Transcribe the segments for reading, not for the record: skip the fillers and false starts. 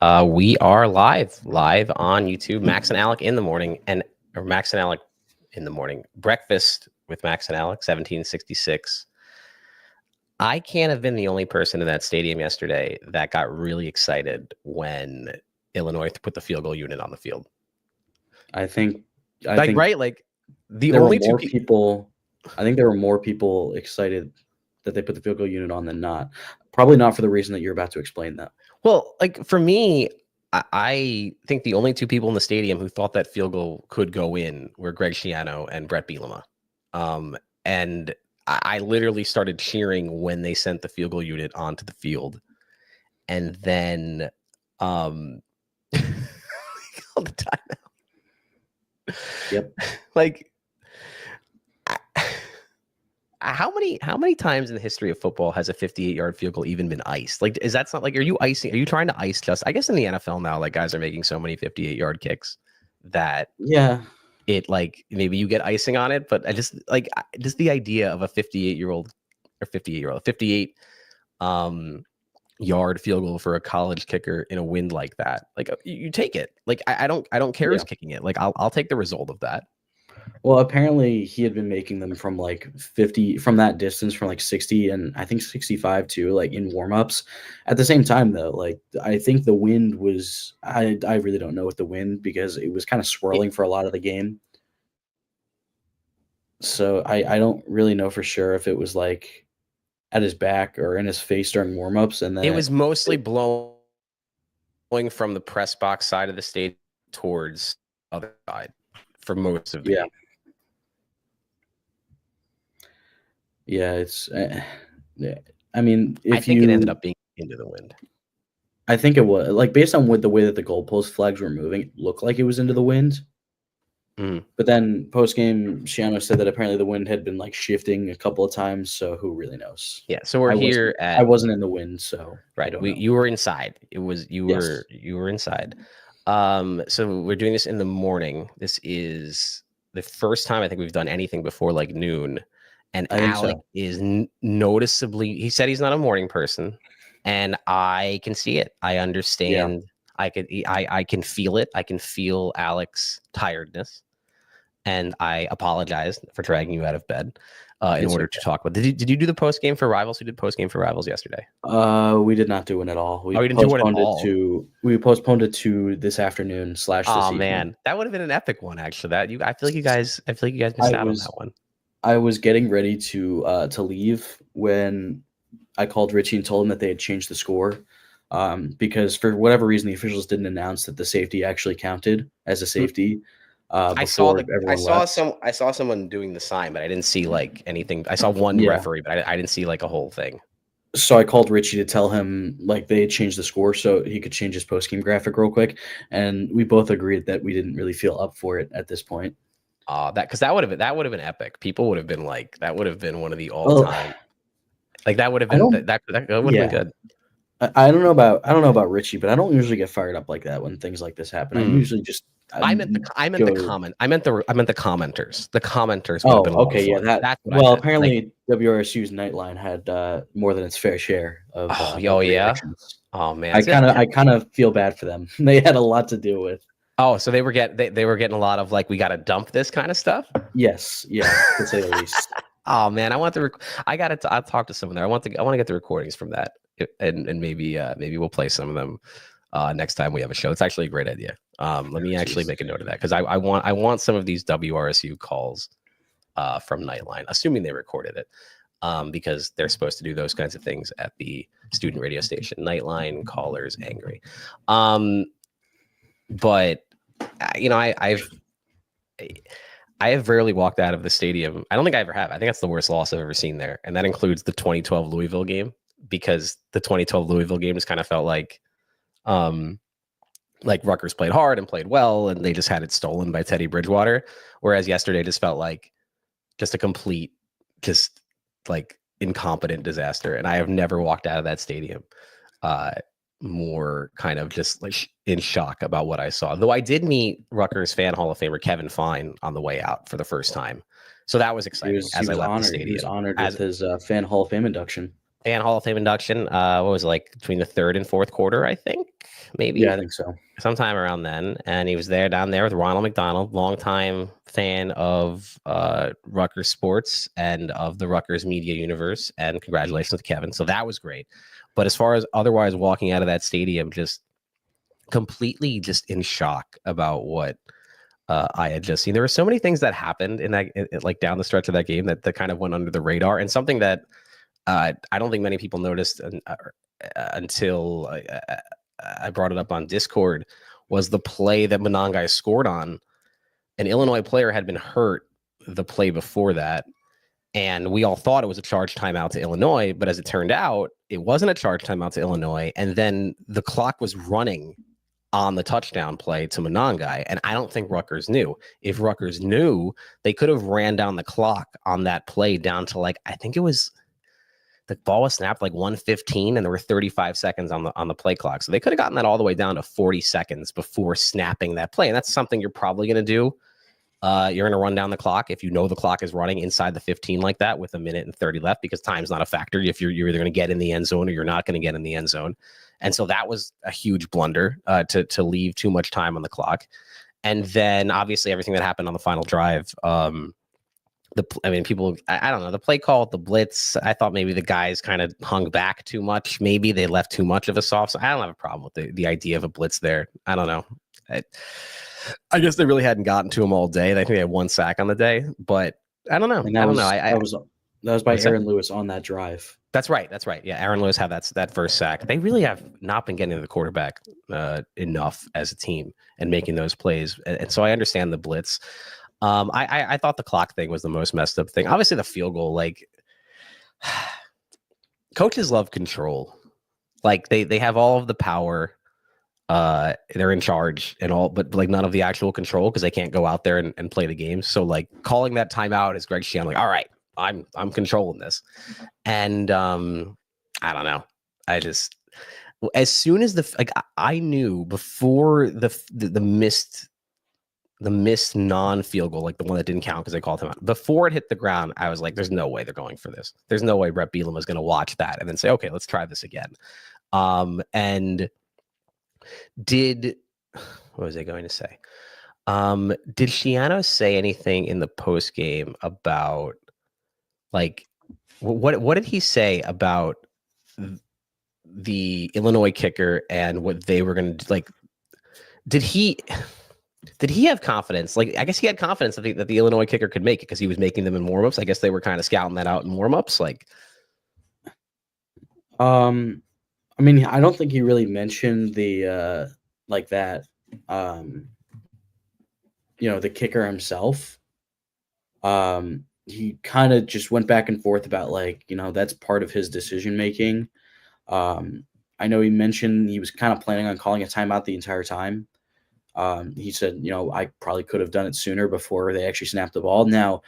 We are live on YouTube. Max and Alec in the morning, or Max and Alec in the morning. Breakfast with Max and Alec, 1766. I can't have been the only person in that stadium yesterday that got really excited when Illinois put the field goal unit on the field. I think right? Like the there only were more people. I think there were more people excited that they put the field goal unit on than not. Probably not for the reason that you're about to explain that. Well, like for me, I think the only two people in the stadium who thought that field goal could go in were Greg Schiano and Brett Bielema. And I literally started cheering when they sent the field goal unit onto the field. And then all the time now. Yep. Like how many times in the history of football has a 58-yard field goal even been iced? Like, is that not like, are you trying to ice just, I guess in the NFL now, like guys are making so many 58-yard kicks that it like, maybe you get icing on it, but I just the idea of a 58 yard field goal for a college kicker in a wind like that, like you take it. Like, I don't care who's kicking it. Like I'll take the result of that. Well, apparently he had been making them from like 50, from that distance, from like 60 and I think 65 too, like in warmups. At the same time, though, like I think the wind was, I really don't know with the wind because it was kind of swirling for a lot of the game. So I don't really know for sure if it was like at his back or in his face during warmups, and then it was mostly blowing from the press box side of the stage towards the other side for most of the game. Yeah, it's. I mean, I think it ended up being into the wind. I think it was like based on the way that the goalpost flags were moving, it looked like it was into the wind. But then post game, Schiano said that apparently the wind had been like shifting a couple of times. So who really knows? Yeah. So we're here I wasn't in the wind, so right. You were inside. You were inside. So we're doing this in the morning. This is the first time I think we've done anything before like noon. And Alec is noticeably, he said he's not a morning person, and I can see it. I understand. Yeah. I can feel it. I can feel Alec's tiredness, and I apologize for dragging you out of bed in order to talk about. Did you do the post game for Rivals? Who did post game for Rivals yesterday? We did not do one at all. We didn't do it at all. We postponed it to this afternoon / this evening. Man, that would have been an epic one actually. I feel like you guys missed out on that one. I was getting ready to leave when I called Richie and told him that they had changed the score because for whatever reason the officials didn't announce that the safety actually counted as a safety. I saw someone doing the sign, but I didn't see like anything. I saw one referee, but I didn't see like a whole thing. So I called Richie to tell him like they had changed the score so he could change his post game graphic real quick, and we both agreed that we didn't really feel up for it at this point. That would have been epic. People would have been like, that would have been one of the all time. Like that would have been that would have been good. I don't know about Richie, but I don't usually get fired up like that when things like this happen. I usually just. I meant the commenters. The commenters. Oh, okay, yeah. That's well, apparently WRSU's Nightline had more than its fair share of. Oh man, I kind of feel bad for them. They had a lot to deal with. Oh, so they were getting a lot of like, we got to dump this kind of stuff. Yes, yeah, to say the least. Oh man, I'll talk to someone there. I want to get the recordings from that, and maybe we'll play some of them next time we have a show. It's actually a great idea. Let me actually make a note of that because I want some of these WRSU calls from Nightline, assuming they recorded it, because they're supposed to do those kinds of things at the student radio station. Nightline callers angry, but. I have rarely walked out of the stadium. I don't think I ever have. I think that's the worst loss I've ever seen there. And that includes the 2012 Louisville game, because the 2012 Louisville game just kind of felt like Rutgers played hard and played well, and they just had it stolen by Teddy Bridgewater. Whereas yesterday just felt like just a complete, just like incompetent disaster. And I have never walked out of that stadium more kind of just like in shock about what I saw. Though I did meet Rutgers fan Hall of Famer Kevin Fine on the way out for the first time. So that was exciting. He was honored with his fan Hall of Fame induction. and Hall of Fame induction. What was it, like between the third and fourth quarter, I think, maybe. Yeah, I think so. Sometime around then, and he was down there with Ronald McDonald, longtime fan of Rutgers sports and of the Rutgers media universe. And congratulations to Kevin. So that was great. But as far as otherwise walking out of that stadium, just completely just in shock about what I had just seen. There were so many things that happened in that, like down the stretch of that game, that kind of went under the radar, and something that I don't think many people noticed until I brought it up on Discord, was the play that Monangai scored on. An Illinois player had been hurt the play before that, and we all thought it was a charge timeout to Illinois, but as it turned out, it wasn't a charge timeout to Illinois, and then the clock was running on the touchdown play to Monangai, and I don't think Rutgers knew. If Rutgers knew, they could have ran down the clock on that play down to, like, I think it was, the ball was snapped like 1:15, and there were 35 seconds on the play clock. So they could have gotten that all the way down to 40 seconds before snapping that play. And that's something you're probably going to do. You're going to run down the clock if you know the clock is running inside the 15 like that with 1:30 left, because time's not a factor. If you're either going to get in the end zone or you're not going to get in the end zone. And so that was a huge blunder to leave too much time on the clock. And then obviously everything that happened on the final drive, people, I don't know, the play call, the blitz, I thought maybe the guys kind of hung back too much. Maybe they left too much of a soft. So I don't have a problem with the idea of a blitz there. I don't know. I guess they really hadn't gotten to him all day. I think they had one sack on the day, but I don't know. That was by Aaron Lewis on that drive. That's right. Yeah, Aaron Lewis had that first sack. They really have not been getting to the quarterback enough as a team and making those plays. And so I understand the blitz. I thought the clock thing was the most messed up thing. Obviously, the field goal, like, coaches love control. Like, they have all of the power. They're in charge and all, but like none of the actual control, because they can't go out there and play the game. So like calling that timeout is Greg Schiano, like, all right, I'm controlling this. And I don't know. As soon as I knew before the missed non-field goal, like the one that didn't count because they called him out, before it hit the ground, I was like, there's no way they're going for this. There's no way Brett Bielema is going to watch that and then say, okay, let's try this again. And what was I going to say? Did Schiano say anything in the post game about, like, what did he say about the Illinois kicker and what they were going to do? Like, did he have confidence? Like, I guess he had confidence that the Illinois kicker could make it because he was making them in warmups. I guess they were kind of scouting that out in warmups. Like, I mean, I don't think he really mentioned the like that. The kicker himself. He kind of just went back and forth about, like, that's part of his decision making. I know he mentioned he was kind of planning on calling a timeout the entire time. He said, I probably could have done it sooner before they actually snapped the ball. Now,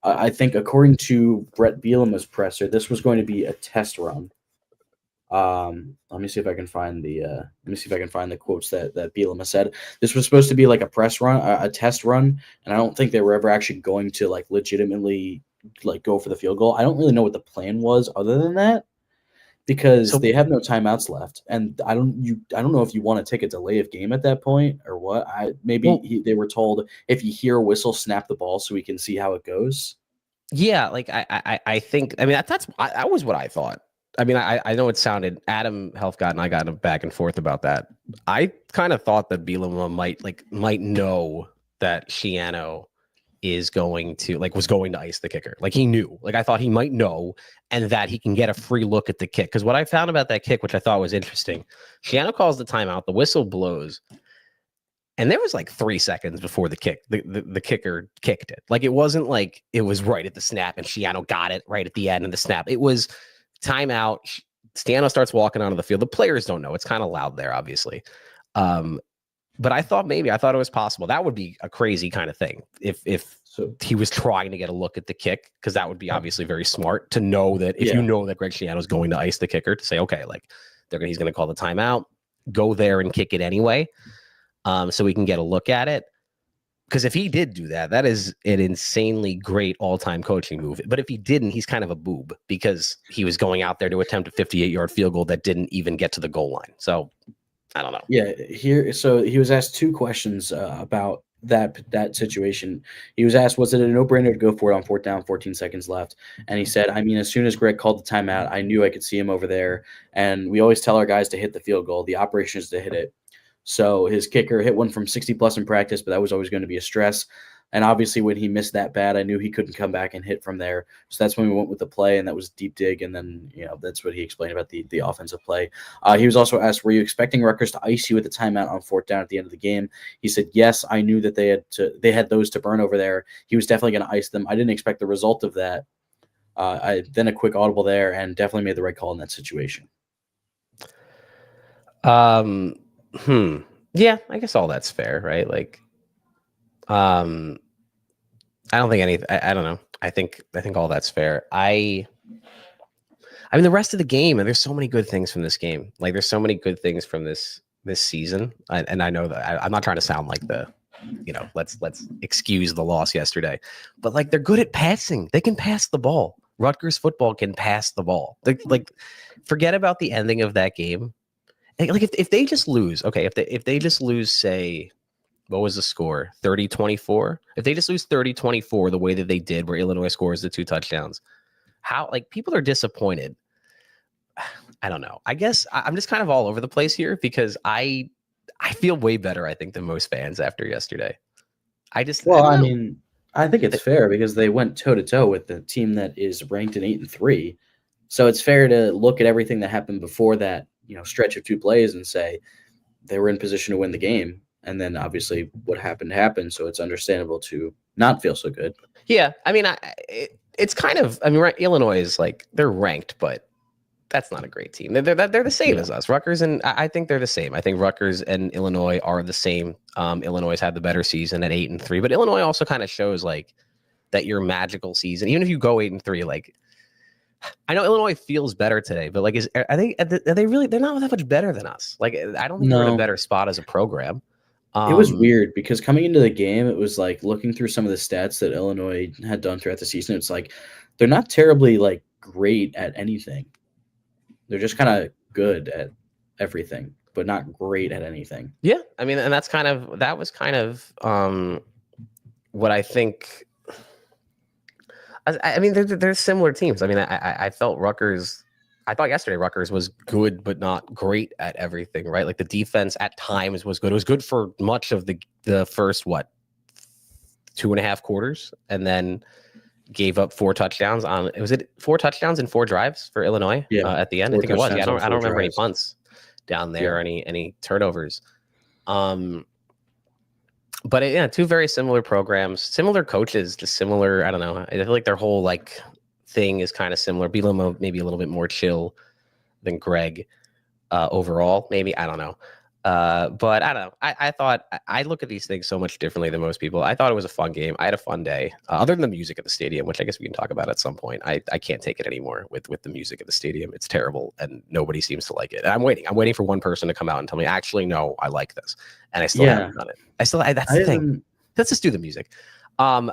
I think according to Brett Bielema's presser, this was going to be a test run. Let me see if I can find the quotes that Bielema said. This was supposed to be like a test run, and I don't think they were ever actually going to, like, legitimately, like, go for the field goal. I don't really know what the plan was other than that, because they have no timeouts left, and I don't know if you want to take a delay of game at that point or what. They were told, if you hear a whistle, snap the ball so we can see how it goes. Yeah, like I think, I mean, that was what I thought. I mean, I know it sounded, Adam Helfgott and I got back and forth about that. I kind of thought that Bielema might know that Schiano was going to ice the kicker. Like, he knew. Like, I thought he might know, and that he can get a free look at the kick. Because what I found about that kick, which I thought was interesting, Schiano calls the timeout, the whistle blows, and there was like 3 seconds before the kicker kicked it. Like, it wasn't like it was right at the snap and Schiano got it right at the end of the snap. It was timeout. Schiano starts walking onto the field. The players don't know. It's kind of loud there, obviously. But I thought it was possible. That would be a crazy kind of thing if he was trying to get a look at the kick, because that would be obviously very smart to know that if you know that Greg Schiano is going to ice the kicker, to say, okay, like, he's going to call the timeout, go there and kick it anyway, so we can get a look at it. Because if he did do that, that is an insanely great all-time coaching move. But if he didn't, he's kind of a boob because he was going out there to attempt a 58-yard field goal that didn't even get to the goal line. So I don't know. Yeah, so he was asked two questions about that situation. He was asked, was it a no-brainer to go for it on fourth down, 14 seconds left? And he said, I mean, as soon as Greg called the timeout, I knew I could see him over there. And we always tell our guys to hit the field goal. The operation is to hit it. So his kicker hit one from 60 plus in practice, but that was always going to be a stress. And obviously, when he missed that bad, I knew he couldn't come back and hit from there. So that's when we went with the play, and that was deep dig. And then, that's what he explained about the offensive play. He was also asked, were you expecting Rutgers to ice you with a timeout on fourth down at the end of the game? He said, yes, I knew that they had those to burn over there. He was definitely going to ice them. I didn't expect the result of that. Then a quick audible there, and definitely made the right call in that situation. Yeah, I guess all that's fair, right? Like, I don't think I don't know. I think all that's fair. I mean, the rest of the game, and there's so many good things from this game. Like, there's so many good things from this season. And I know that I'm not trying to sound like let's excuse the loss yesterday, but like, they're good at passing. They can pass the ball. Rutgers football can pass the ball. Like, forget about the ending of that game. Like, if they just lose, okay, if they just lose, say, what was the score? 30-24? If they just lose 30-24 the way that they did, where Illinois scores the 2 touchdowns, how, like, people are disappointed. I don't know. I guess I'm just kind of all over the place here because I feel way better, I think, than most fans after yesterday. I mean, I think it's fair because they went toe-to-toe with the team that is ranked in 8-3. So it's fair to look at everything that happened before that, stretch of 2 plays and say they were in position to win the game. And then obviously what happened. So it's understandable to not feel so good. Yeah. I mean, it's kind of, I mean, right, Illinois is like, they're ranked, but that's not a great team. They're the same as us. Rutgers, and I think they're the same. I think Rutgers and Illinois are the same. Illinois had the better season at 8-3, but Illinois also kind of shows like that your magical season, even if you go 8-3, like, I know Illinois feels better today, but like, are they really? They're not that much better than us. Like, I don't think we're in a better spot as a program. It was weird because coming into the game, it was like looking through some of the stats that Illinois had done throughout the season. It's like they're not terribly like great at anything. They're just kind of good at everything, but not great at anything. Yeah, I mean, and that was kind of what I think. I mean, they're similar teams. I mean, I felt Rutgers. I thought yesterday Rutgers was good, but not great at everything, right? Like, the defense at times was good. It was good for much of the first, 2.5 quarters, and then gave up 4 touchdowns on. Was it 4 touchdowns and 4 drives for Illinois? Yeah, at the end, I think it was. Yeah, I don't remember any punts down there or any turnovers. But yeah, 2 very similar programs, similar coaches, just similar. I don't know. I feel like their whole thing is kind of similar. Bielema maybe a little bit more chill than Greg overall. Maybe, I don't know. But I don't know. I thought I look at these things so much differently than most people. I thought it was a fun game. I had a fun day. Other than the music at the stadium, which I guess we can talk about at some point. I can't take it anymore with the music at the stadium. It's terrible, and nobody seems to like it. And I'm waiting for one person to come out and tell me, actually, no, I like this. And I still haven't done it. That's the thing. Let's just do the music. So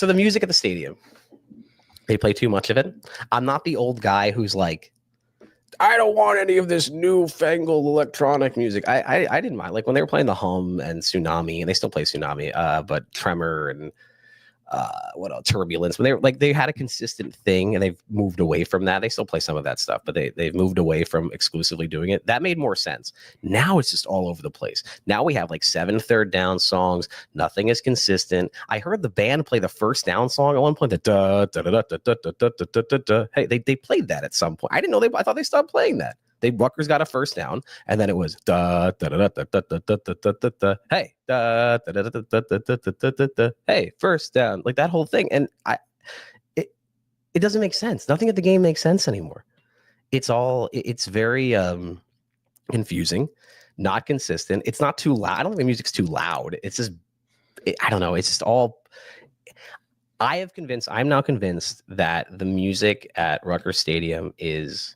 the music at the stadium, they play too much of it. I'm not the old guy who's like, I don't want any of this newfangled electronic music. I didn't mind. Like, when they were playing the Hum and Tsunami, and they still play Tsunami, but Tremor and what else? Turbulence. When they had a consistent thing, and they've moved away from that. They still play some of that stuff, but they've moved away from exclusively doing it. That made more sense. Now it's just all over the place. Now we have 7 third down songs. Nothing is consistent. I heard the band play the first down song at one point. The da da da da da da da da da da. Hey, they played that at some point. I didn't know I thought they stopped playing that. Rutgers got a first down, and then it was da da da da da da da da da da da. Hey, da da da da da da da da da da. Hey, first down, like that whole thing, and it doesn't make sense. Nothing at the game makes sense anymore. It's very confusing, not consistent. It's not too loud. I don't think the music's too loud. It's just I don't know. It's just all. I'm now convinced that the music at Rutgers Stadium is.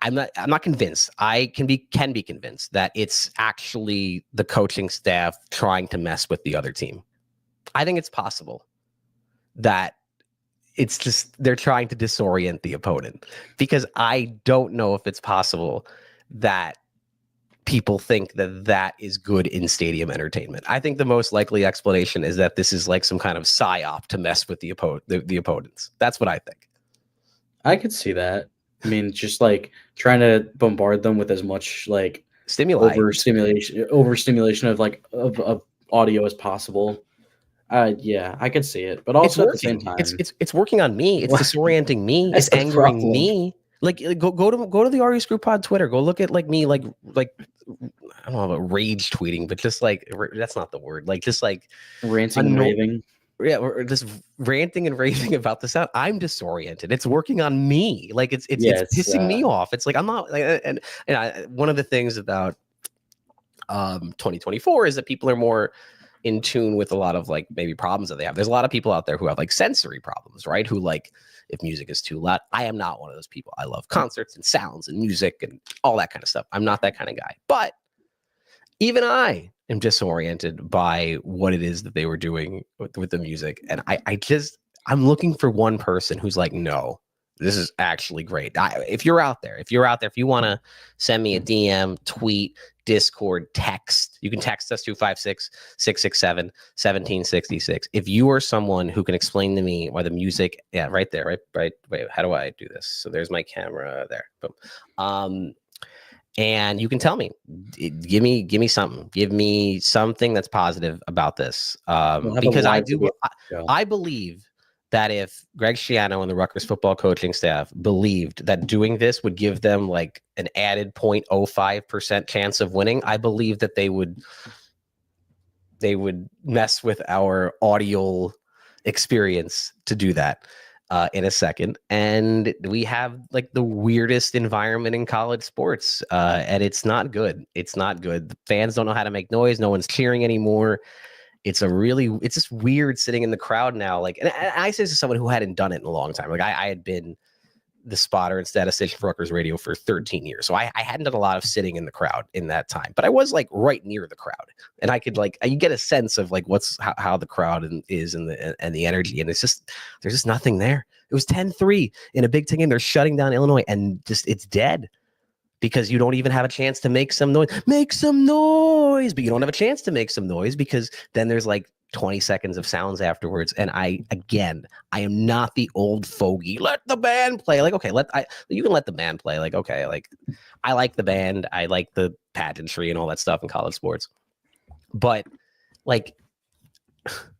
I'm not convinced. I can be convinced that it's actually the coaching staff trying to mess with the other team. I think it's possible that it's just they're trying to disorient the opponent, because I don't know if it's possible that people think that that is good in stadium entertainment. I think the most likely explanation is that this is like some kind of psyop to mess with the opponents. That's what I think. I could see that. I mean, just like trying to bombard them with as much like Stimuli. overstimulation of like of audio as possible. Yeah, I could see it, but It's also at the same working. time, It's working on me. It's disorienting me. that's It's the angering problem. me. Like go to the RE Screw Pod Twitter. Go look at like me like I don't know about rage tweeting, but just like that's not the word. Like just like Ranting and raving. Yeah, or just ranting and raving about the sound. I'm disoriented. It's working on me. Like it's Yeah, it's pissing me off. It's like I'm not like and one of the things about 2024 is that people are more in tune with a lot of like maybe problems that they have. There's a lot of people out there who have like sensory problems, right? Who like if music is too loud. I am not one of those people. I love concerts and sounds and music and all that kind of stuff. I'm not that kind of guy. But even I am disoriented by what it is that they were doing with the music. And I'm looking for one person who's like, no, this is actually great. If you're out there, if you want to send me a DM, tweet, Discord, text, you can text us 256-667-1766. If you are someone who can explain to me why the music, yeah, right there, right. Wait, how do I do this? So there's my camera there. Boom. And you can tell me, give me something that's positive about this. Because I believe that if Greg Schiano and the Rutgers football coaching staff believed that doing this would give them like an added 0.05% chance of winning, I believe that they would mess with our audio experience to do that. In a second, and we have like the weirdest environment in college sports, and it's not good. It's not good. The fans don't know how to make noise. No one's cheering anymore. It's just weird sitting in the crowd now. Like, and I say this as someone who hadn't done it in a long time. Like, I had been the spotter and statistician for Rutgers Radio for 13 years. So I hadn't done a lot of sitting in the crowd in that time, but I was like right near the crowd, and I could you get a sense of like how the crowd is and the energy. And there's just nothing there. It was 10-3 in a Big Ten game. They're shutting down Illinois, and just it's dead because you don't even have a chance to make some noise, but you don't have a chance to make some noise because then there's like 20 seconds of sounds afterwards. And I am not the old fogey. Let the band play. Like, okay, you can let the band play. Like, okay, like I like the band. I like the pageantry and all that stuff in college sports. But like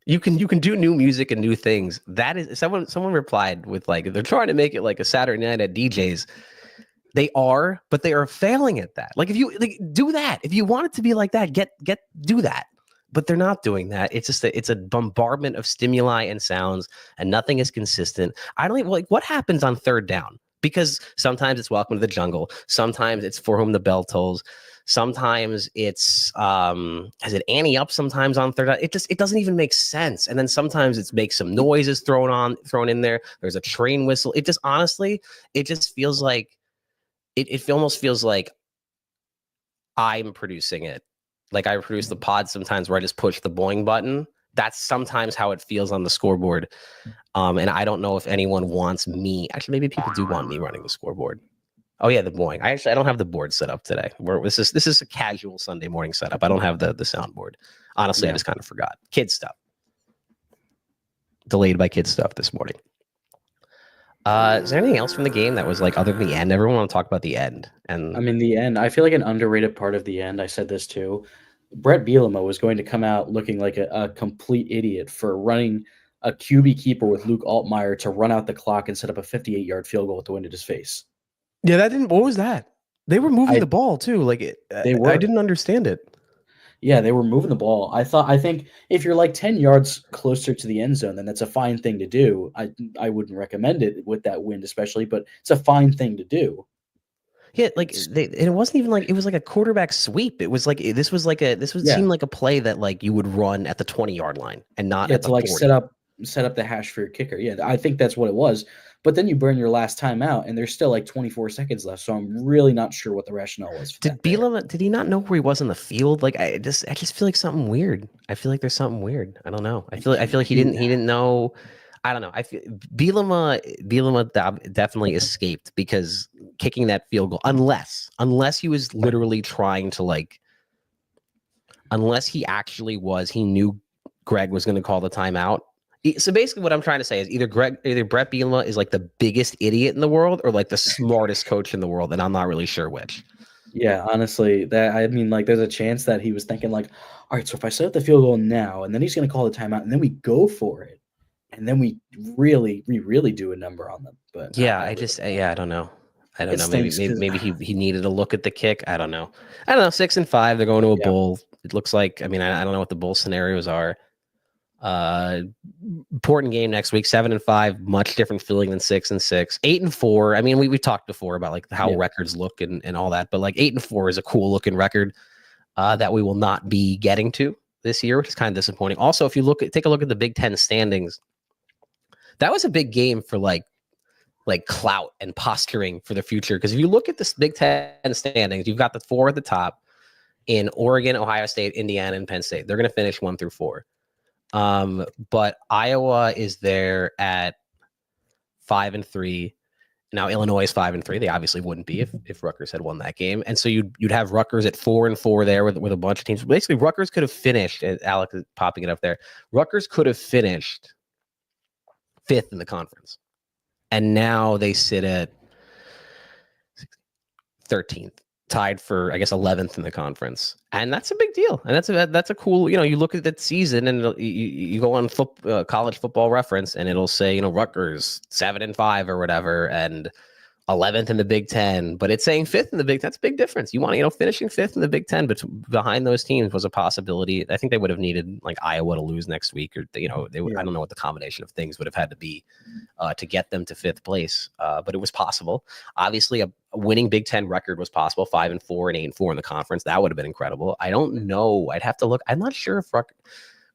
you can do new music and new things. That is someone replied with like, they're trying to make it like a Saturday night at DJs. They are, but they are failing at that. Like if you do that, if you want it to be like that, do that. But they're not doing that. It's just it's a bombardment of stimuli and sounds, and nothing is consistent. I don't even like what happens on third down, because sometimes it's Welcome to the Jungle, sometimes it's For Whom the Bell Tolls, sometimes it's has it Annie Up sometimes on third down. It doesn't even make sense. And then sometimes it makes some noises thrown in there. There's a train whistle. It just honestly, it just feels like it almost feels like I'm producing it. Like I produce the pod sometimes where I just push the boing button. That's sometimes how it feels on the scoreboard. And I don't know if anyone wants me. Actually, maybe people do want me running the scoreboard. Oh yeah, the boing. I don't have the board set up today. This is a casual Sunday morning setup. I don't have the soundboard. Honestly, I just kind of forgot. Kid stuff. Delayed by kid stuff this morning. Is there anything else from the game that was like other than the end? Everyone want to talk about the end. And I mean, the end. I feel like an underrated part of the end. I said this too. Brett Bielema was going to come out looking like a complete idiot for running a QB keeper with Luke Altmaier to run out the clock and set up a 58-yard field goal with the wind in his face. Yeah, that didn't. What was that? They were moving the ball too. Like they were. I didn't understand it. Yeah, they were moving the ball. I think if you're like 10 yards closer to the end zone, then that's a fine thing to do. I wouldn't recommend it with that wind, especially, but it's a fine thing to do. Yeah, like it wasn't even like it was like a quarterback sweep. It was like seem like a play that like you would run at the 20-yard line and not at the 40. Set up the hash for your kicker. Yeah, I think that's what it was. But then you burn your last timeout, and there's still like 24 seconds left. So I'm really not sure what the rationale was for Did that there. Bielema, did he not know where he was on the field? Like I just feel like something weird. I feel like there's something weird. I don't know. I feel like he didn't know. I don't know. I feel Bielema definitely escaped because kicking that field goal, unless he was literally trying to like, unless he actually was, he knew Greg was going to call the timeout. So basically, what I'm trying to say is either Brett Bielema is like the biggest idiot in the world or like the smartest coach in the world, and I'm not really sure which. Yeah, honestly, like there's a chance that he was thinking like, all right, so if I set up the field goal now, and then he's going to call the timeout, and then we go for it, and then we really do a number on them. But Yeah, I really I don't know. I don't it know. Maybe stinks maybe because maybe he needed a look at the kick. I don't know. 6-5. They're going to a yeah, bowl. It looks like. I mean, I don't know what the bowl scenarios are. Uh, Important game next week. 7-5, much different feeling than 6-6. 8-4. I mean, we talked before about like how yeah, records look and all that, but like 8-4 is a cool looking record that we will not be getting to this year, which is kind of disappointing. Also, if you take a look at the Big Ten standings, that was a big game for like clout and posturing for the future. Because if you look at this Big Ten standings, you've got the 4 at the top in Oregon, Ohio State, Indiana, and Penn State. They're going to finish 1-4. But Iowa is there at 5-3. Now Illinois is 5-3. They obviously wouldn't be if Rutgers had won that game, and so you'd have Rutgers at 4-4 there with a bunch of teams. Basically, Rutgers could have finished. Alec is popping it up there. Rutgers could have finished 5th in the conference, and now they sit at 13th, tied for I guess 11th in the conference, and that's a big deal. And that's a cool. You look at that season, and you go on college football reference, and it'll say Rutgers 7-5 or whatever, and 11th in the Big Ten, but it's saying 5th in the Big Ten. That's a big difference. You want finishing 5th in the Big Ten, but behind those teams was a possibility. I think they would have needed like Iowa to lose next week, or I don't know what the combination of things would have had to be to get them to 5th place, but it was possible. Obviously, a winning Big Ten record was possible. 5-4 and 8-4 in the conference. That would have been incredible. I don't know. I'd have to look. I'm not sure if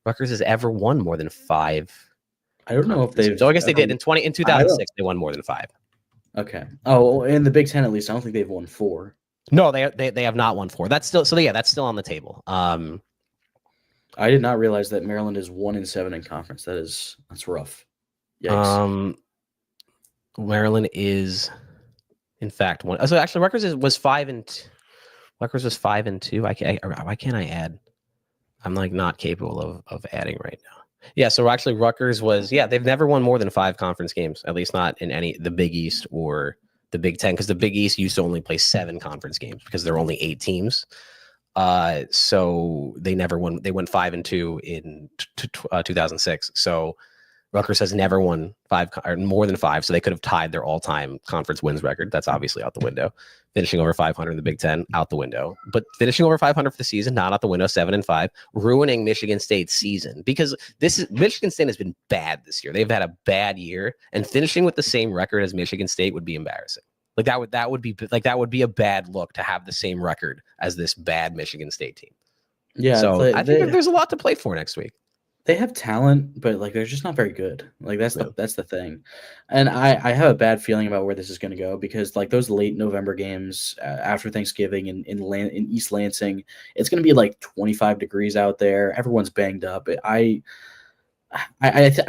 Rutgers has ever won more than 5. I don't know if they've. So I guess they did in 2006. They won more than 5. Okay. Oh, in the Big Ten at least, I don't think they've won 4. No, they have not won 4. That's still that's still on the table. I did not realize that Maryland is 1-7 in conference. That's rough. Yikes. Maryland is, in fact, one. So actually, Rutgers was 5-2. Rutgers was 5-2. Why can't I add? I'm like not capable of adding right now. Yeah, so actually Rutgers was, they've never won more than 5 conference games, at least not in the Big East or the Big Ten, because the Big East used to only play 7 conference games because there are only 8 teams. So they never won. They went 5-2 in 2006. So Rutgers has never won 5 or more than 5, so they could have tied their all-time conference wins record. That's obviously out the window. Finishing over 500 in the Big Ten, out the window. But finishing over 500 for the season, not out the window. 7-5, ruining Michigan State's season because Michigan State has been bad this year. They've had a bad year, and finishing with the same record as Michigan State would be embarrassing. Like that would be a bad look to have the same record as this bad Michigan State team. Yeah, so I think there's a lot to play for next week. They have talent, but like they're just not very good. Like that's the thing. And I have a bad feeling about where this is going to go because like those late November games after Thanksgiving in East Lansing, it's going to be like 25 degrees out there. Everyone's banged up. I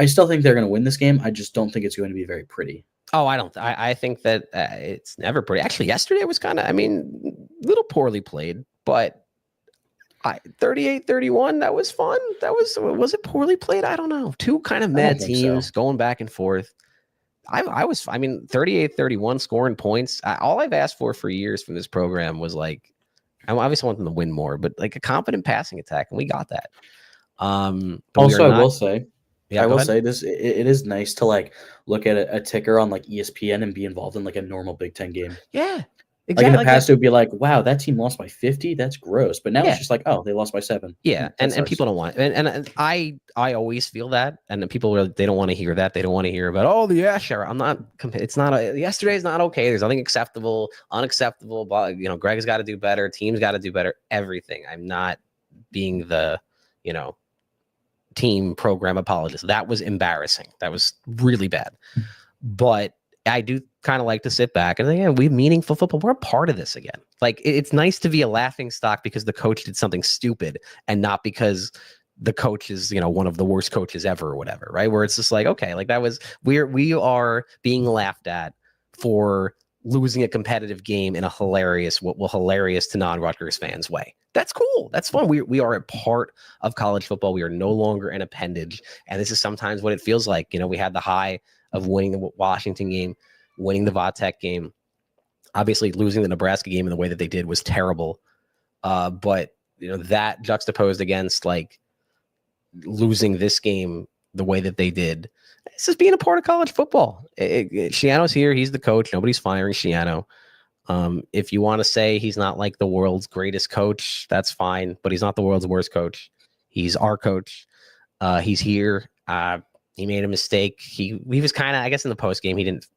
still think they're going to win this game. I just don't think it's going to be very pretty. Oh, I don't. I think that it's never pretty. Actually, yesterday was kind of, a little poorly played, but 38-31, that was fun. Was it poorly played? I don't know. 2 kind of mad teams going back and forth. I was 38-31 scoring points. All I've asked for years from this program was like, I obviously want them to win more, but like a competent passing attack, and we got that. Also, I will say, Yeah, I will say this. It is nice to like look at a ticker on like ESPN and be involved in like a normal Big Ten game. Yeah, exactly. Like in the past, it would be like, wow, that team lost by 50. That's gross. But now it's just like, oh, they lost by 7. Yeah, and people don't want it. And I always feel that, and people they don't want to hear that. They don't want to hear about sure. I'm not. It's not. Yesterday's not okay. There's nothing acceptable, unacceptable. But Greg has got to do better. Team's got to do better. Everything. I'm not being the team program apologist. That was embarrassing. That was really bad. But I do kind of like to sit back and think, yeah, we meaningful football. We're a part of this again. Like it's nice to be a laughing stock because the coach did something stupid and not because the coach is, one of the worst coaches ever or whatever, right? Where it's just like, okay, like that was we are being laughed at for losing a competitive game in a hilarious to non-Rutgers fans way. That's cool. That's fun. We are a part of college football. We are no longer an appendage. And this is sometimes what it feels like. We had the high of winning the Washington game, winning the Vatech game. Obviously, losing the Nebraska game in the way that they did was terrible. But that juxtaposed against like losing this game the way that they did, it's just being a part of college football. Shiano's here. He's the coach. Nobody's firing Shiano. If you want to say he's not like the world's greatest coach, that's fine. But he's not the world's worst coach. He's our coach. He's here. He made a mistake. He was kind of, I guess, in the post game, he didn't.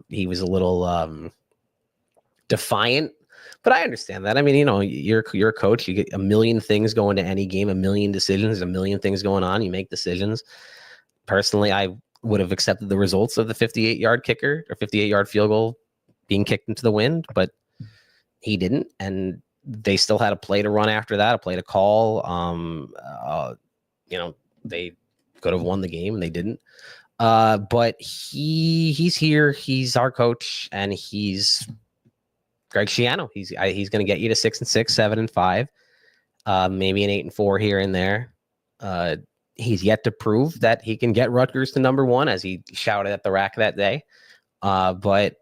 He was a little defiant. But I understand that. I mean, you're a coach. You get a million things going to any game, a million decisions, a million things going on. You make decisions. Personally, I would have accepted the results of the 58-yard kicker or 58-yard field goal being kicked into the wind, but he didn't. And they still had a play to run after that, a play to call. They could have won the game and they didn't. But he's here. He's our coach, and he's Greg Schiano. He's going to get you to 6-6, 7-5, maybe an 8-4 here and there. He's yet to prove that he can get Rutgers to number one, as he shouted at the rack that day. But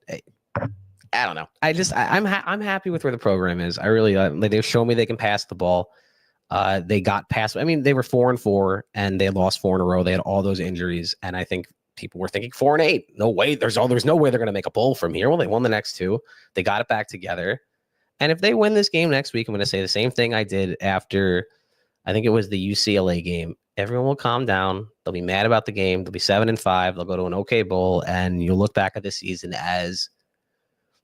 I don't know. I'm happy with where the program is. I really they've shown me they can pass the ball. They got past. I mean, they were 4-4 and they lost 4 in a row. They had all those injuries, and I think people were thinking 4-8. No way. There's no way they're going to make a bowl from here. Well, they won the next 2. They got it back together, and if they win this game next week, I'm going to say the same thing I did after. I think it was the UCLA game. Everyone will calm down. They'll be mad about the game. They'll be 7-5. They'll go to an okay bowl, and you'll look back at this season as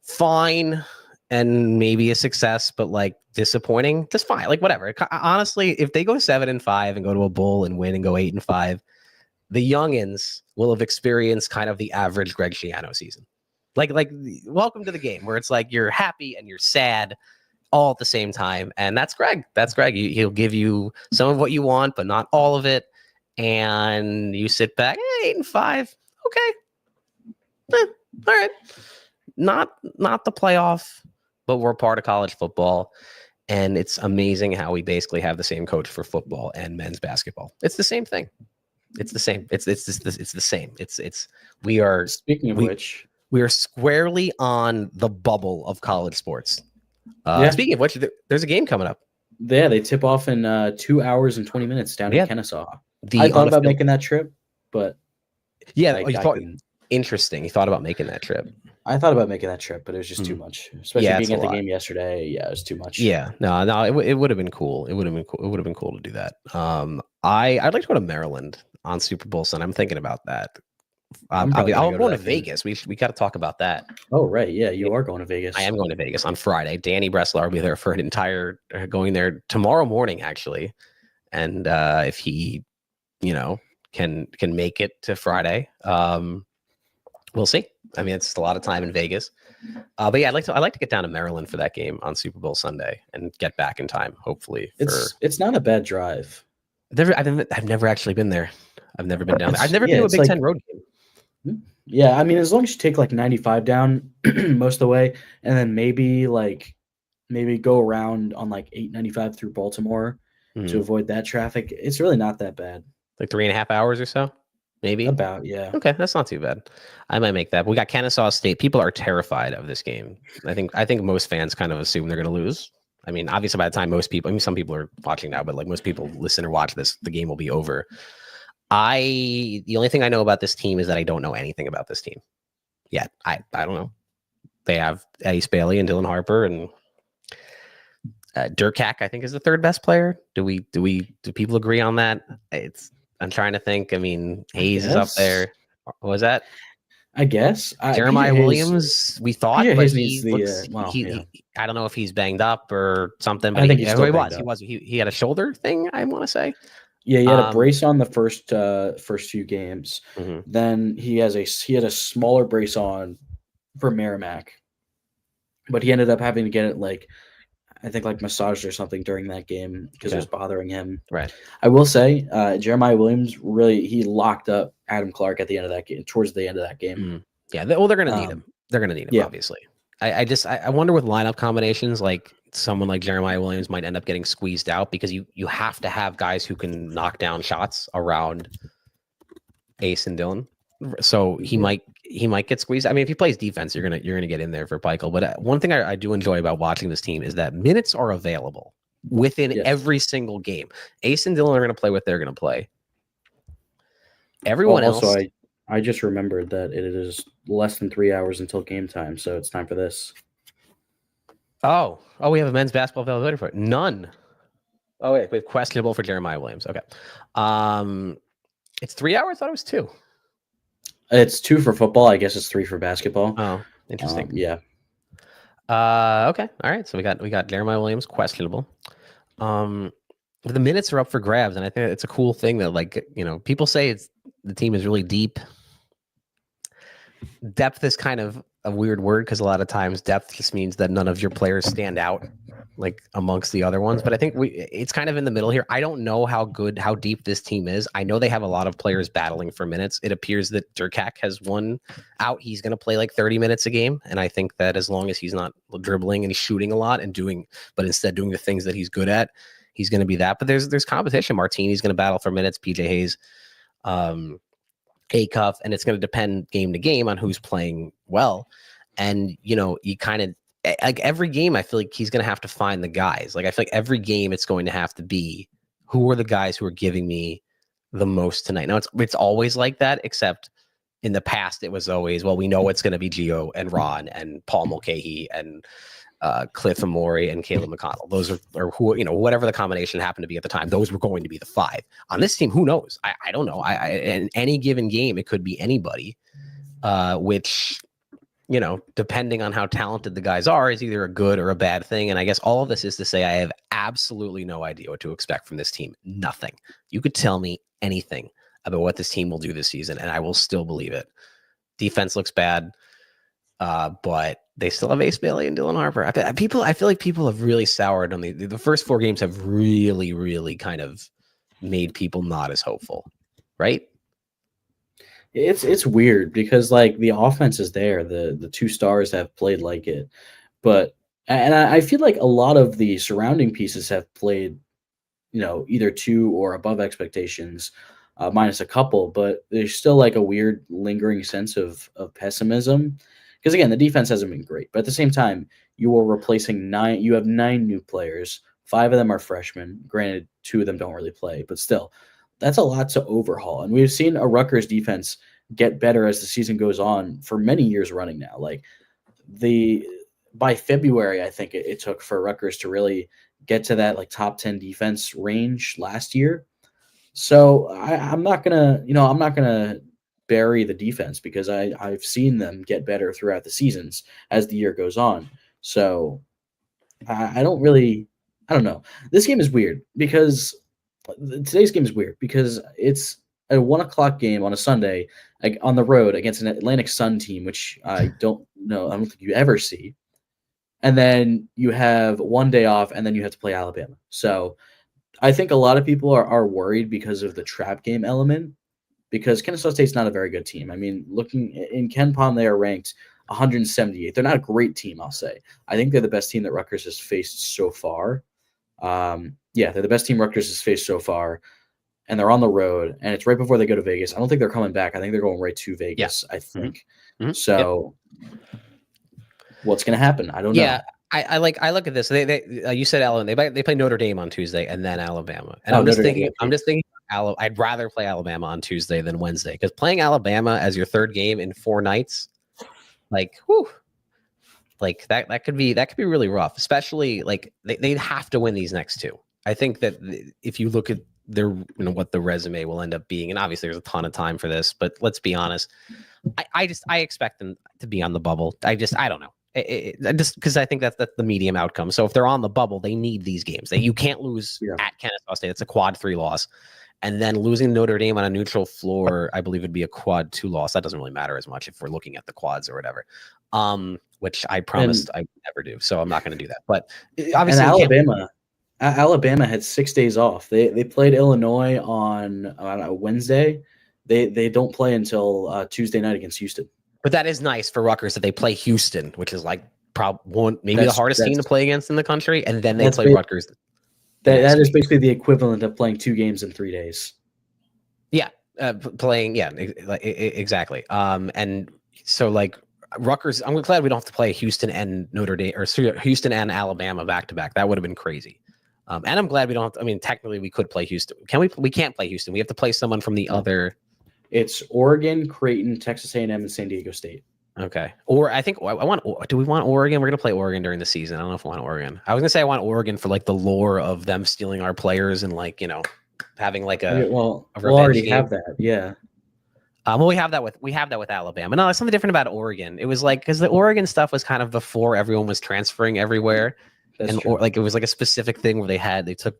fine and maybe a success, but like disappointing. Just fine, like whatever. Honestly, if they go 7-5 and go to a bowl and win and go 8-5, the youngins will have experienced kind of the average Greg Schiano season. Like welcome to the game, where it's like you're happy and you're sad all at the same time. And that's Greg. He'll give you some of what you want, but not all of it. And you sit back, 8-5. Okay. All right. Not the playoff, but we're part of college football. And it's amazing how we basically have the same coach for football and men's basketball. It's the same thing. It's the same. It's the same. We are, speaking of which, we are squarely on the bubble of college sports. Speaking of which, there's a game coming up. Yeah, they tip off in 2 hours and 20 minutes down in Kennesaw. I thought about making that trip, but interesting. You thought about making that trip. I thought about making that trip, but it was just too much. Especially being at the game yesterday. Yeah, it was too much. Yeah, no, it would have been cool. It would have been cool to do that. I'd like to go to Maryland on Super Bowl Sunday. I'm thinking about that. I'm going to Vegas. We got to talk about that. Oh, right. Yeah, you are going to Vegas. I am going to Vegas on Friday. Danny Bressler will be there for an entire going there tomorrow morning, actually. And if he, can make it to Friday, we'll see. I mean, it's a lot of time in Vegas. But yeah, I'd like to get down to Maryland for that game on Super Bowl Sunday and get back in time, hopefully. It's not a bad drive. I've never actually been there. I've never been down there. I've never been to a Big Ten road game. Yeah, I mean, as long as you take like 95 down most of the way, and then maybe go around on like 895 through Baltimore to avoid that traffic, it's really not that bad. Like 3.5 hours or so, maybe. About, yeah. Okay, that's not too bad. I might make that. We got Kennesaw State. People are terrified of this game. I think most fans kind of assume they're going to lose. I mean, obviously, by the time some people are watching now, but like most people listen or watch this, the game will be over. The only thing I know about this team is that I don't know anything about this team yet. I don't know. They have Ace Bailey and Dylan Harper, and Durkak, I think, is the third best player. Do people agree on that? I'm trying to think. I mean, Hayes is up there. What was that? I guess Jeremiah Williams. We thought, but he I don't know if he's banged up or something. But I think he was. He had a shoulder thing, I want to say. Yeah, he had a brace on the first few games. Mm-hmm. Then he had a smaller brace on for Merrimack, but he ended up having to get it I think massaged or something during that game because it was bothering him. Right. I will say, Jeremiah Williams he locked up Adam Clark at the end of that game, towards the end of that game. Mm. Yeah, they're going to need him. They're going to need him, obviously. I wonder with lineup combinations, like someone like Jeremiah Williams might end up getting squeezed out because you have to have guys who can knock down shots around Ace and Dylan. So he might get squeezed. I mean, if he plays defense, you're gonna get in there for Peichel. But one thing I do enjoy about watching this team is that minutes are available within every single game. Ace and Dylan are gonna play what they're gonna play. Everyone else. Also, I just remembered that it is less than 3 hours until game time, so it's time for this. Oh, we have a men's basketball availability for it. None. Oh wait, we have questionable for Jeremiah Williams. Okay. It's 3 hours. I thought it was 2. It's 2 for football. I guess it's 3 for basketball. Oh, interesting. Yeah. Okay. All right. So we got Jeremiah Williams questionable. The minutes are up for grabs, and I think it's a cool thing that people say the team is really deep. Depth is kind of a weird word because a lot of times depth just means that none of your players stand out amongst the other ones. But I think it's kind of in the middle here. I don't know how deep this team is. I know they have a lot of players battling for minutes. It appears that Durkak has one out. He's going to play 30 minutes a game. And I think that as long as he's not dribbling and he's shooting a lot but instead doing the things that he's good at, he's going to be that. But there's competition. Martini's going to battle for minutes. PJ Hayes, Acuff, and it's going to depend game to game on who's playing well. And, you kind of, every game, I feel like he's going to have to find the guys. I feel like every game it's going to have to be, who are the guys who are giving me the most tonight? Now, it's always like that, except in the past, it was always, well, we know it's going to be Gio and Ron and Paul Mulcahy and Cliff Amore and Caleb McConnell. Those are who, whatever the combination happened to be at the time, those were going to be the 5. On this team, who knows? I don't know. In any given game, it could be anybody, which, depending on how talented the guys are, is either a good or a bad thing. And I guess all of this is to say I have absolutely no idea what to expect from this team. Nothing. You could tell me anything about what this team will do this season, and I will still believe it. Defense looks bad, but they still have Ace Bailey and Dylan Harper. I feel like people have really soured on the first 4 games have really, really kind of made people not as hopeful, right? It's weird because the offense is there. The 2 stars have played like it, but I feel like a lot of the surrounding pieces have played, either to or above expectations, minus a couple. But there's still a weird lingering sense of pessimism. Because again, the defense hasn't been great, but at the same time, you are replacing 9. You have 9 new players. 5 of them are freshmen. Granted, 2 of them don't really play, but still, that's a lot to overhaul. And we've seen a Rutgers defense get better as the season goes on for many years running now. By February, I think it took for Rutgers to really get to that top 10 defense range last year. So I'm not gonna bury the defense because I've seen them get better throughout the seasons as the year goes on. So I don't know. This game is weird because today's game is weird because it's a 1:00 game on a Sunday on the road against an Atlantic Sun team, which I don't think you ever see. And then you have one day off and then you have to play Alabama. So I think a lot of people are worried because of the trap game element, because Kennesaw State's not a very good team. I mean, looking in KenPom, they are ranked 178. They're not a great team, I'll say. I think they're the best team that Rutgers has faced so far. They're the best team Rutgers has faced so far, and they're on the road, and it's right before they go to Vegas. I don't think they're coming back. I think they're going right to Vegas, I think. Mm-hmm. So what's going to happen? I don't know. Yeah, I look at this. They you said Alabama. They play Notre Dame on Tuesday and then Alabama. And I'm just thinking I'd rather play Alabama on Tuesday than Wednesday, because playing Alabama as your 3rd game in 4 nights, that could be really rough. Especially they'd have to win these next 2. I think that if you look at their what the resume will end up being, and obviously there's a ton of time for this, but let's be honest, I expect them to be on the bubble. I don't know. Just because I think that's the medium outcome. So if they're on the bubble, they need these games. You can't lose at Kennesaw State. It's a quad 3 loss. and then losing Notre Dame on a neutral floor, I believe would be a quad 2 loss. That doesn't really matter as much if we're looking at the quads or whatever. Which I promised I would never do, so I'm not going to do that. But obviously, Alabama had 6 days off. They played Illinois on Wednesday. They don't play until Tuesday night against Houston. But that is nice for Rutgers that they play Houston, which is like maybe the hardest team to play against in the country, and then they play Rutgers. That is basically the equivalent of playing 2 games in 3 days. Yeah, exactly. And so like Rutgers, I'm glad we don't have to play Houston and Notre Dame or Houston and Alabama back to back. That would have been crazy. And I'm glad we don't have to, I mean, technically we could play Houston. We can't play Houston. We have to play someone from the other. It's Oregon, Creighton, Texas A&M, and San Diego State. Okay. Or I think do we want Oregon? We're going to play Oregon during the season. I don't know if we want Oregon. I was going to say I want Oregon for like the lore of them stealing our players and like, having like a we'll already game. Have that. Yeah. Well, we have that with Alabama. No, there's something different about Oregon. It was like, because the Oregon stuff was kind of before everyone was transferring everywhere. Or like, it was like a specific thing where they took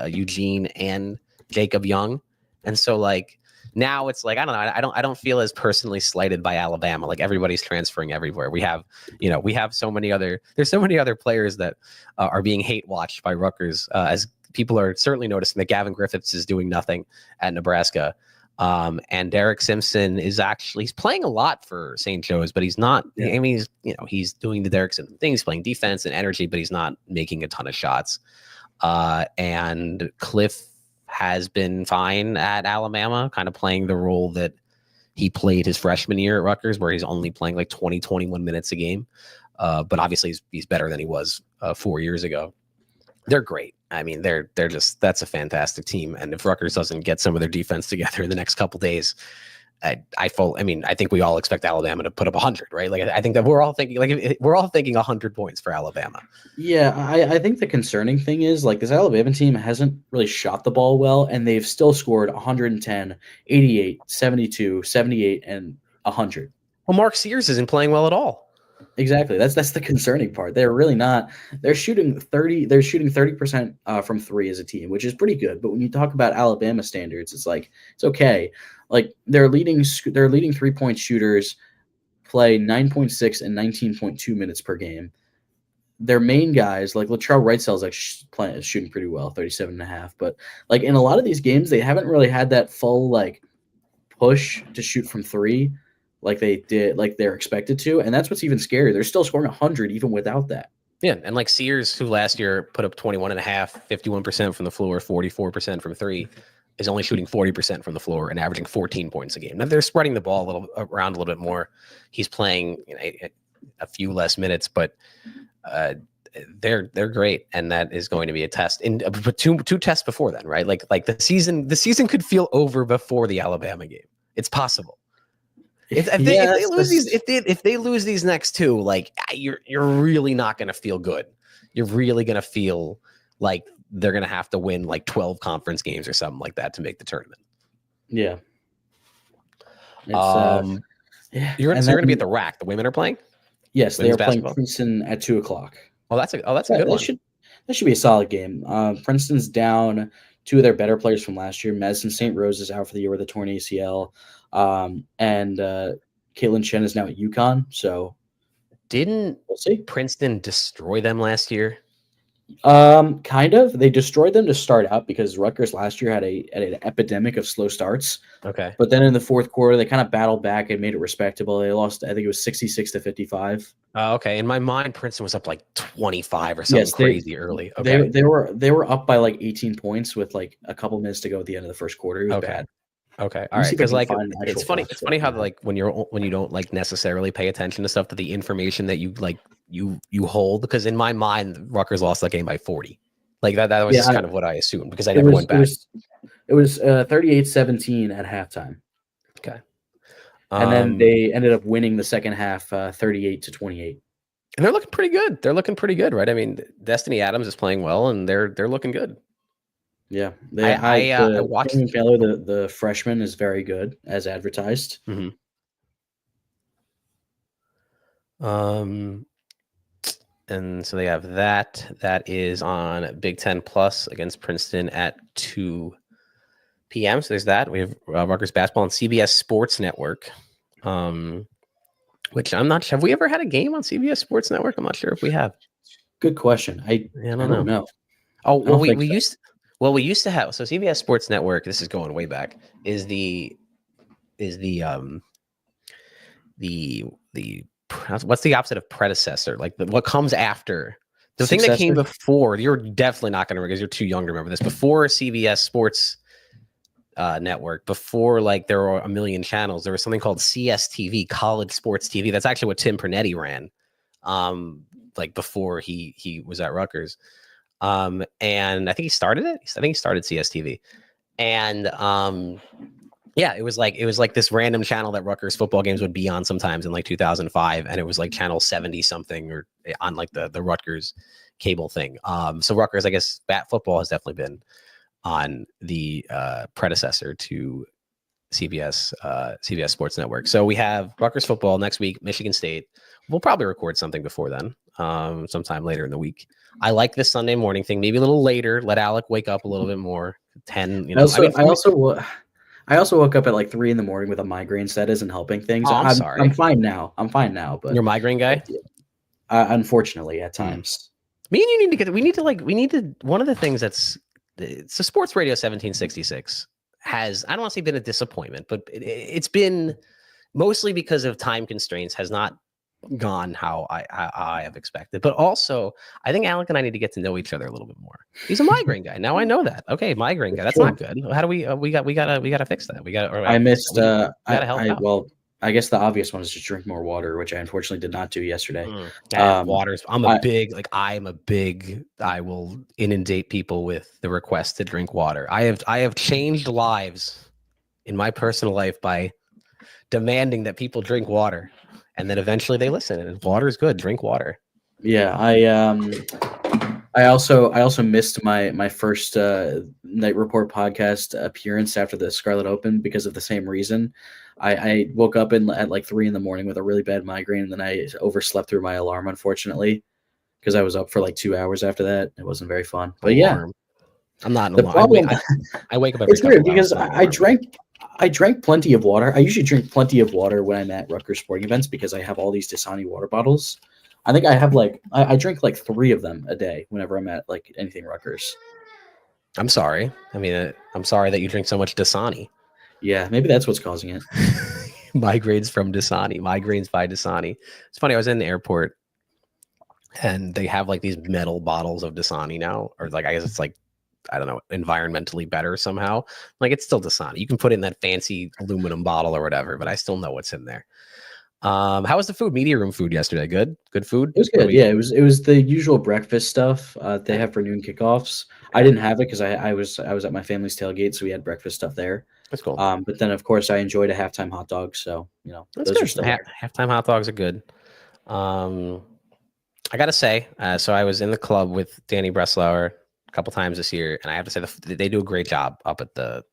Eugene and Jacob Young. And so like, now it's like, I don't know. I don't feel as personally slighted by Alabama. Like everybody's transferring everywhere. We have so many other players that are being hate watched by Rutgers, as people are certainly noticing that Gavin Griffiths is doing nothing at Nebraska. And Derek Simpson he's playing a lot for St. Joe's, but he's not, I mean, he's doing the Derek Simpson thing. He's playing defense and energy, but he's not making a ton of shots. And Cliff has been fine at Alabama, kind of playing the role that he played his freshman year at Rutgers, where he's only playing like 21 minutes a game. But obviously he's better than he was 4 years ago. They're great. I mean, that's a fantastic team. And if Rutgers doesn't get some of their defense together in the next couple days, I think we all expect Alabama to put up 100, right? Like, I think that we're all thinking 100 points for Alabama. Yeah, I think the concerning thing is like this Alabama team hasn't really shot the ball well, and they've still scored 110, 88, 72, 78, and 100. Well, Mark Sears isn't playing well at all. Exactly. That's the concerning part. They're really not. They're shooting 30% from 3 as a team, which is pretty good. But when you talk about Alabama standards, it's like it's okay. Like their leading 3-point shooters play 9.6 and 19.2 minutes per game. Their main guys, like Latrell Wrightsell, is shooting pretty well, 37.5. But like in a lot of these games, they haven't really had that full like push to shoot from 3. Like they did, like they're expected to, and that's what's even scarier. They're still scoring 100 even without that. Yeah, and like Sears, who last year put up 21.5, 51% from the floor, 44% from 3, is only shooting 40% from the floor and averaging 14 points a game. Now they're spreading the ball around a little bit more. He's playing a few less minutes, but they're great, and that is going to be a test. But two tests before then, right? Like the season could feel over before the Alabama game. It's possible. If they lose these next 2, like you're really not going to feel good. You're really going to feel like they're going to have to win like 12 conference games or something like that to make the tournament. Yeah. You're going to be at the rack. The women are playing. Yes, they are playing Princeton at 2:00. Oh, that's a good one. That should be a solid game. Princeton's down 2 of their better players from last year. Madison St. Rose is out for the year with a torn ACL. And Caitlin Chen is now at UConn. So we'll see. Princeton destroy them last year? Kind of. They destroyed them to start out because Rutgers last year had an epidemic of slow starts. Okay. But then in the fourth quarter, they kind of battled back and made it respectable. They lost, I think it was 66-55. Okay. In my mind, Princeton was up like 25 or something crazy early. Okay. They were up by like 18 points with like a couple minutes to go at the end of the first quarter. It was bad. Okay. All right. Because like it's funny. It's funny how like when you don't like necessarily pay attention to stuff, to the information that you like you hold. Because in my mind, Rutgers lost that game by 40. Like that was kind of what I assumed because I never went back. It was 38-17 at halftime. Okay. And then they ended up winning the second half 38-28. And they're looking pretty good. Right? I mean, Destiny Adams is playing well, and they're looking good. Yeah, I watched Taylor, the freshman, is very good as advertised. Mm-hmm. And so they have that. That is on Big Ten Plus against Princeton at 2 p.m. So there's that. We have Rutgers basketball on CBS Sports Network. Which I'm not sure. Have we ever had a game on CBS Sports Network? I'm not sure if we have. Good question. I don't know. Oh, well, we used to have, so CBS Sports Network, this is going way back, is the what's the opposite of predecessor? Like what comes after the thing that came before? You're definitely not going to, because you're too young to remember this. Before CBS Sports Network, before like there were a million channels, there was something called CSTV, College Sports TV. That's actually what Tim Pernetti ran, like before he was at Rutgers. And I think he started it. I think he started CSTV, and yeah, it was like this random channel that Rutgers football games would be on sometimes in like 2005, and it was like channel 70 something, or on like the Rutgers cable thing. So Rutgers, I guess, bat football has definitely been on the predecessor to CBS Sports Network. So we have Rutgers football next week, Michigan State. We'll probably record something before then, sometime later in the week. I like this Sunday morning thing, maybe a little later. Let Alec wake up a little bit more. 10, you know. I also woke up at like 3 a.m. with a migraine. So that isn't helping things. Oh, I'm sorry. I'm fine now. But you're a migraine guy. Unfortunately, at times. Me and you need to get. We need to. One of the things that's. So Sports Radio 1766 has, I don't want to say been a disappointment, but it's been mostly because of time constraints, has not gone how I have expected. But also, I think Alec and I need to get to know each other a little bit more. He's a migraine guy. Now I know that. Okay, migraine guy. That's not good. How do we gotta fix that. We gotta help out. Well, I guess the obvious one is just drink more water, which I unfortunately did not do yesterday. Water's. I will inundate people with the request to drink water. I have changed lives in my personal life by demanding that people drink water, and then eventually they listen. And water is good. Drink water. Yeah, I also missed my first Night Report podcast appearance after the Scarlet Open because of the same reason. I woke up at like 3 a.m. with a really bad migraine, and then I overslept through my alarm, unfortunately, because I was up for like 2 hours after that. It wasn't very fun. But yeah, I'm not. The problem, I wake up every. It's weird because I drank plenty of water. I usually drink plenty of water when I'm at Rutgers sporting events because I have all these Dasani water bottles. I think I have I drink like 3 of them a day whenever I'm at like anything Rutgers. I'm sorry. I mean, I'm sorry that you drink so much Dasani. Yeah, maybe that's what's causing it. Migraines from Dasani. Migraines by Dasani. It's funny. I was in the airport, and they have like these metal bottles of Dasani now, or like I guess it's like, I don't know, environmentally better somehow. Like it's still Dasani. You can put it in that fancy aluminum bottle or whatever, but I still know what's in there. How was the food? Media room food yesterday? Good food. It was good. Yeah, it was the usual breakfast stuff they have for noon kickoffs. I didn't have it because I was at my family's tailgate, so we had breakfast stuff there. That's cool. But then of course I enjoyed a halftime hot dog. So those are still halftime hot dogs are good. I gotta say, so I was in the club with Danny Breslauer a couple times this year, and I have to say they do a great job up at the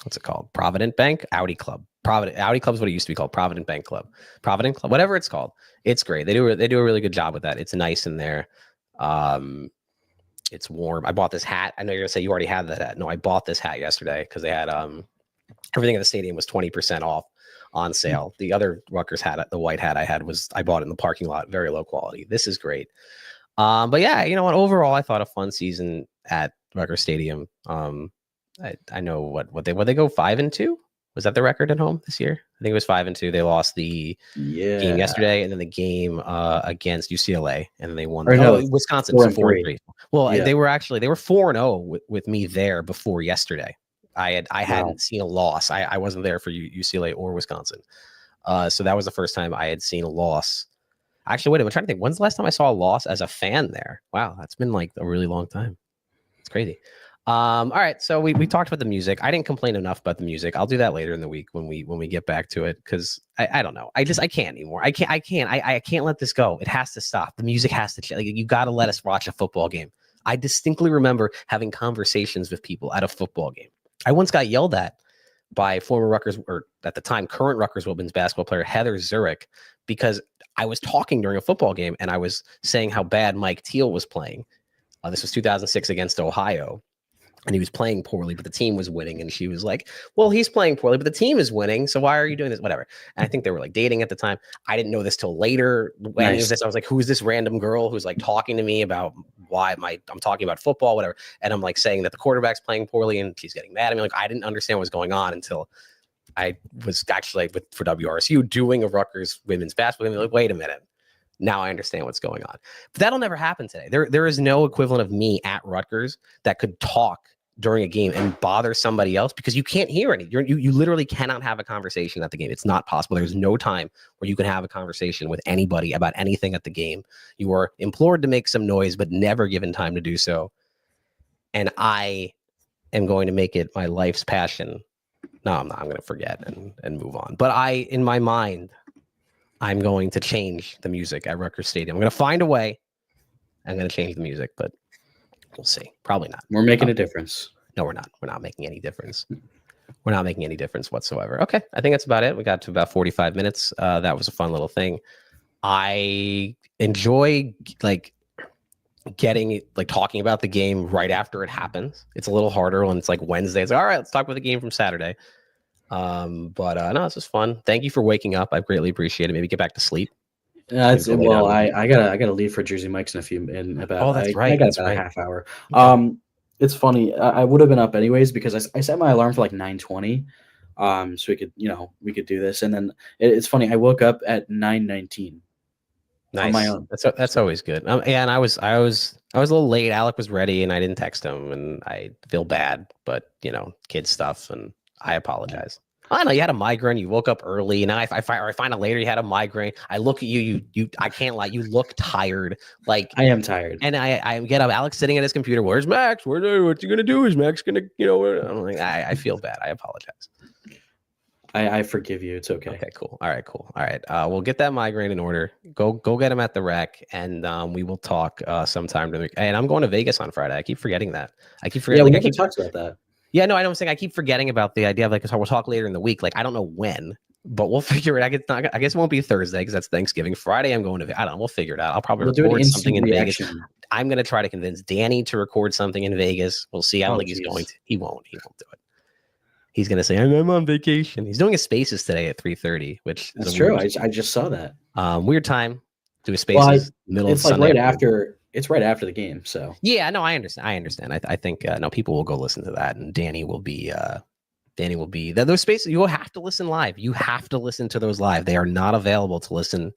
what's it called? Provident Bank Audi Club. Audi Club is what it used to be called. Provident Bank Club, Provident Club, whatever it's called. It's great. They do a really good job with that. It's nice in there. It's warm. I bought this hat. I know you're gonna say you already had that hat. No, I bought this hat yesterday because they had everything in the stadium was 20% off on sale. The other Rutgers hat, the white hat I bought in the parking lot, very low quality. This is great. But yeah, you know what? Overall, I thought a fun season at Rutgers Stadium. I know what they go 5-2. Was that the record at home this year? I think it was 5-2. They lost the game yesterday, and then the game against UCLA, and then they won. Wisconsin, 4-3. Well, yeah. They were 4-0 with me there before yesterday. I hadn't seen a loss. I wasn't there for UCLA or Wisconsin, so that was the first time I had seen a loss. Actually, wait, I'm trying to think. When's the last time I saw a loss as a fan there? Wow, that's been like a really long time. It's crazy. All right, so we talked about the music. I didn't complain enough about the music. I'll do that later in the week when we get back to it, because I don't know. I can't anymore. I can't let this go. It has to stop. The music has to change. Like, you got to let us watch a football game. I distinctly remember having conversations with people at a football game. I once got yelled at by former Rutgers, or at the time current Rutgers women's basketball player Heather Zurich, because I was talking during a football game and I was saying how bad Mike Teal was playing. This was 2006 against Ohio. and he was playing poorly, but the team was winning. And she was like, well, he's playing poorly, but the team is winning. So why are you doing this? Whatever. And I think they were like dating at the time. I didn't know this till later. Any of this, I was like, who's this random girl who's like talking to me about why I'm talking about football, whatever. And I'm like saying that the quarterback's playing poorly and she's getting mad at me. Like, I didn't understand what was going on until I was actually for WRSU doing a Rutgers women's basketball game. Like, wait a minute. Now I understand what's going on. But that'll never happen today. There is no equivalent of me at Rutgers that could talk during a game and bother somebody else, because you can't hear any. You literally cannot have a conversation at the game. It's not possible. There's no time where you can have a conversation with anybody about anything at the game. You are implored to make some noise, but never given time to do so. And I am going to make it my life's passion. No, I'm not. I'm going to forget and move on. But in my mind, I'm going to change the music at Rutgers Stadium. I'm going to find a way. I'm going to change the music, but we'll see. Probably not. We're making a difference. No, we're not. We're not making any difference. We're not making any difference whatsoever. Okay, I think that's about it. We got to about 45 minutes. That was a fun little thing. I enjoy talking about the game right after it happens. It's a little harder when it's like Wednesday. It's like, all right, let's talk about the game from Saturday. But no, it's just fun. Thank you for waking up. I greatly appreciate it. Maybe get back to sleep. I gotta leave for Jersey Mike's in about. That's right. I got about a half hour. It's funny. I would have been up anyways because I set my alarm for like 9:20. So we could do this, and then it's funny. I woke up at 9:19. Nice. On my own. That's always good. And I was a little late. Alec was ready, and I didn't text him, and I feel bad, but kid stuff, and I apologize. I know you had a migraine. You woke up early. Now I find out later you had a migraine. I look at you. I can't lie. You look tired. Like I am tired. And I get up. Alex sitting at his computer. Where's Max? What's he gonna do? Is Max gonna? I'm like, I feel bad. I apologize. I forgive you. It's okay. Okay, cool. All right. We'll get that migraine in order. Go get him at the rec, and we will talk sometime. And I'm going to Vegas on Friday. I keep forgetting that. I keep forgetting. Yeah, we talked about that. Yeah, no, I don't think I keep forgetting about the idea of we'll talk later in the week. Like I don't know when, but we'll figure it out. I guess it won't be Thursday because that's Thanksgiving. Friday, I'm going to. I don't know. We'll figure it out. I'll probably record something in Vegas. I'm going to try to convince Danny to record something in Vegas. We'll see. I don't think he's going to. He won't do it. He's going to say, I'm on vacation. He's doing his Spaces today at 3:30, which is true. I just saw that. Weird time. Do his Spaces middle of Sunday. Right after. It's right after the game, so yeah. No, I understand. I think people will go listen to that, and Danny will be. Those Spaces. You will have to listen live. You have to listen to those live. They are not available to listen.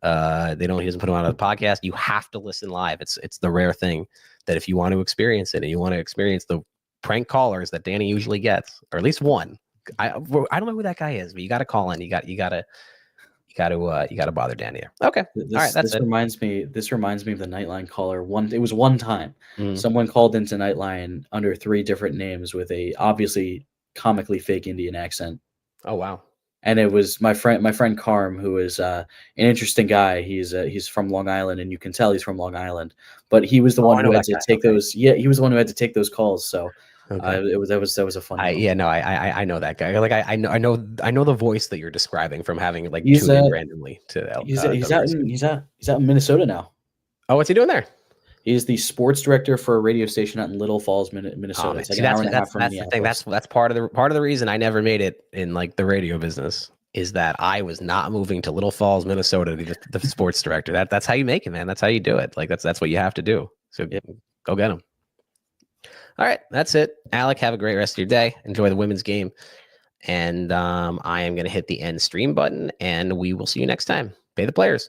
He doesn't put them on a podcast. You have to listen live. It's the rare thing that if you want to experience it and you want to experience the prank callers that Danny usually gets, or at least one. I don't know who that guy is, but you got to call in. You got to bother Danny. Okay. All right. That's it. This reminds me of the Nightline caller. It was one time someone called into Nightline under 3 different names with a obviously comically fake Indian accent. Oh, wow. And it was my friend Carm, who is an interesting guy. He's from Long Island, and you can tell he's from Long Island. But he was the one who had to take those. Yeah, he was the one who had to take those calls. So that was a fun. I know that guy. Like I know the voice that you're describing from having tuned in randomly to. He's out in Minnesota now. Oh, what's he doing there? He's the sports director for a radio station out in Little Falls, Minnesota. It's like an hour and a half from Minneapolis. That's the thing. That's part of the reason I never made it in the radio business is that I was not moving to Little Falls, Minnesota to be the sports director. That's how you make it, man. That's how you do it. That's what you have to do. So go get him. All right, that's it. Alec, have a great rest of your day. Enjoy the women's game. And I am going to hit the end stream button, and we will see you next time. Pay the players.